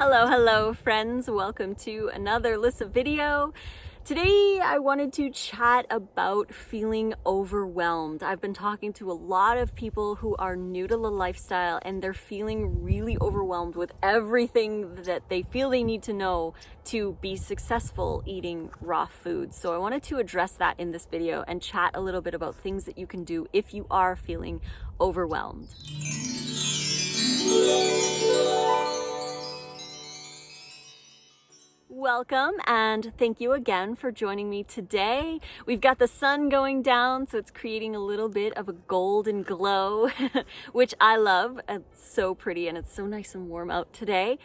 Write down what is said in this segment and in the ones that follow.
Hello friends, welcome to another Lissa video. Today I wanted to chat about feeling overwhelmed. I've been talking to a lot of people who are new to the lifestyle and they're feeling really overwhelmed with everything that they feel they need to know to be successful eating raw food. So I wanted to address that in this video and chat a little bit about things that you can do if you are feeling overwhelmed. Welcome and thank you again for joining me today. We've got the sun going down, so it's creating a little bit of a golden glow, which I love. It's so pretty and it's so nice and warm out today.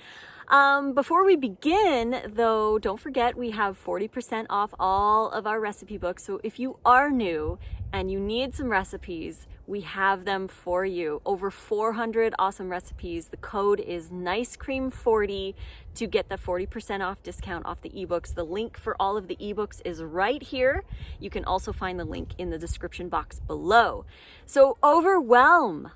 Before we begin, though, don't forget we have 40% off all of our recipe books. So if you are new and you need some recipes, we have them for you. Over 400 awesome recipes. The code is NICECREAM40 to get the 40% off discount off the ebooks. The link for all of the ebooks is right here. You can also find the link in the description box below. So overwhelm.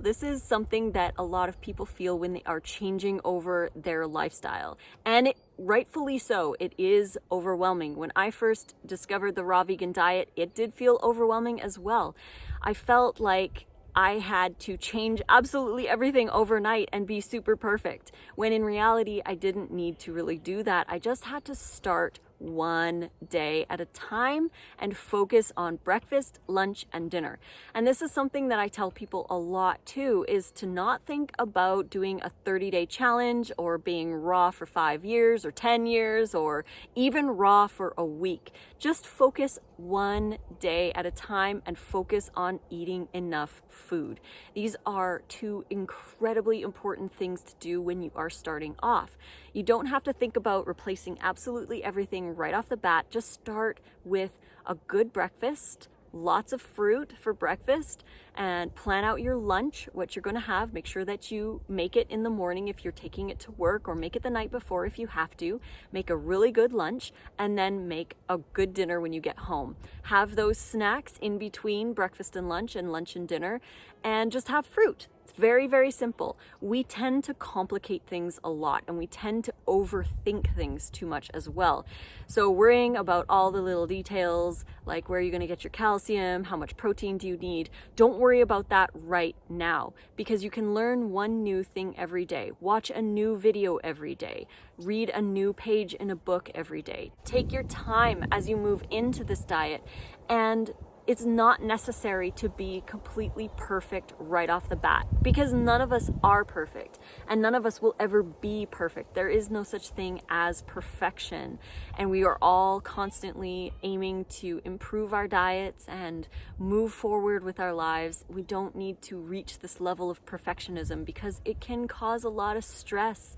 This is something that a lot of people feel when they are changing over their lifestyle. And rightfully so, it is overwhelming. When I first discovered the raw vegan diet, it did feel overwhelming as well. I felt like I had to change absolutely everything overnight and be super perfect, when in reality, I didn't need to really do that. I just had to start one day at a time and focus on breakfast, lunch, and dinner. And this is something that I tell people a lot too, is to not think about doing a 30-day challenge or being raw for 5 years or 10 years or even raw for a week. Just focus one day at a time and focus on eating enough food. These are two incredibly important things to do when you are starting off. You don't have to think about replacing absolutely everything right off the bat. Just start with a good breakfast, lots of fruit for breakfast, and plan out your lunch, what you're going to have. Make sure that you make it in the morning if you're taking it to work, or make it the night before if you have to. Make a really good lunch and then make a good dinner when you get home. Have those snacks in between breakfast and lunch and dinner, and just have fruit. It's very, very simple. We tend to complicate things a lot and we tend to overthink things too much as well. So worrying about all the little details, like where you're going to get your calcium, how much protein do you need, don't worry about that right now, because you can learn one new thing every day. Watch a new video every day. Read a new page in a book every day. Take your time as you move into this diet, and it's not necessary to be completely perfect right off the bat, because none of us are perfect and none of us will ever be perfect. There is no such thing as perfection, and we are all constantly aiming to improve our diets and move forward with our lives. We don't need to reach this level of perfectionism because it can cause a lot of stress.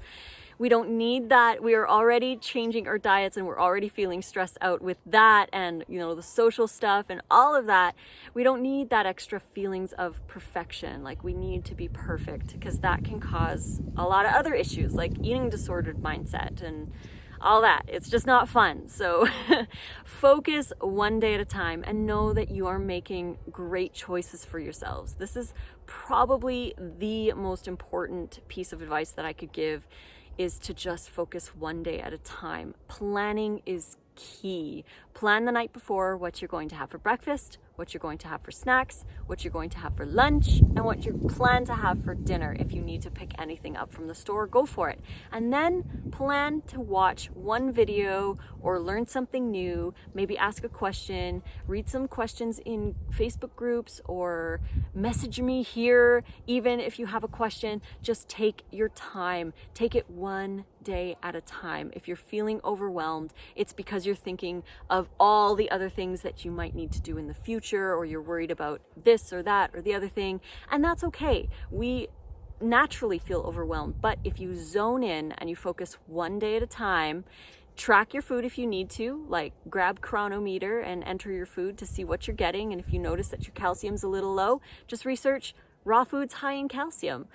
We don't need that. We are already changing our diets and we're already feeling stressed out with that, and the social stuff and all of that. We don't need that extra feelings of perfection. Like, we need to be perfect, because that can cause a lot of other issues like eating disordered mindset and all that. It's just not fun. So focus one day at a time and know that you are making great choices for yourselves. This is probably the most important piece of advice that I could give, is to just focus one day at a time. Planning is key. Plan the night before what you're going to have for breakfast, what you're going to have for snacks, what you're going to have for lunch, and what you plan to have for dinner. If you need to pick anything up from the store, go for it. And then plan to watch one video or learn something new, maybe ask a question, read some questions in Facebook groups, or message me here. Even if you have a question, just take your time. Take it one day at a time. If you're feeling overwhelmed, it's because you're thinking of all the other things that you might need to do in the future, or you're worried about this or that or the other thing, and that's okay. We naturally feel overwhelmed, but if you zone in and you focus one day at a time, track your food if you need to, like grab chronometer and enter your food to see what you're getting, and if you notice that your calcium's a little low, just research raw foods high in calcium.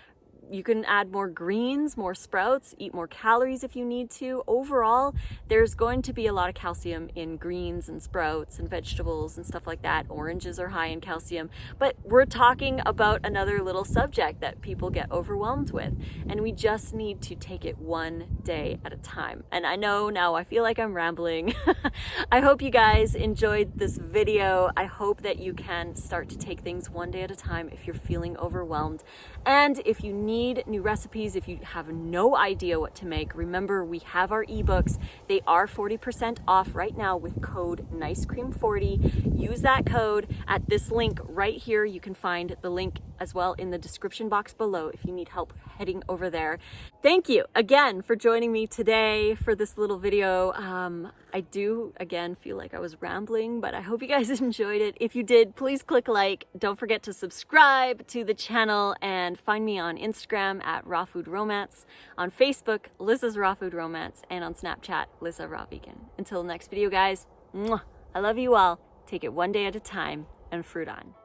You can add more greens, more sprouts, eat more calories if you need to. Overall, there's going to be a lot of calcium in greens and sprouts and vegetables and stuff like that. Oranges are high in calcium, but we're talking about another little subject that people get overwhelmed with, and we just need to take it one day at a time. And I know now I feel like I'm rambling. I hope you guys enjoyed this video. I hope that you can start to take things one day at a time if you're feeling overwhelmed. And if you need new recipes, if you have no idea what to make, remember we have our ebooks. They are 40% off right now with code NICECREAM40. Use that code at this link right here. You can find the link as well in the description box below if you need help heading over there. Thank you again for joining me today for this little video. I do again feel like I was rambling, but I hope you guys enjoyed it. If you did, please click like. Don't forget to subscribe to the channel and find me on Instagram at Raw Food Romance, on Facebook, Lissa's Raw Food Romance, and on Snapchat, Lissa Raw Vegan. Until the next video, guys, mwah, I love you all. Take it one day at a time and fruit on.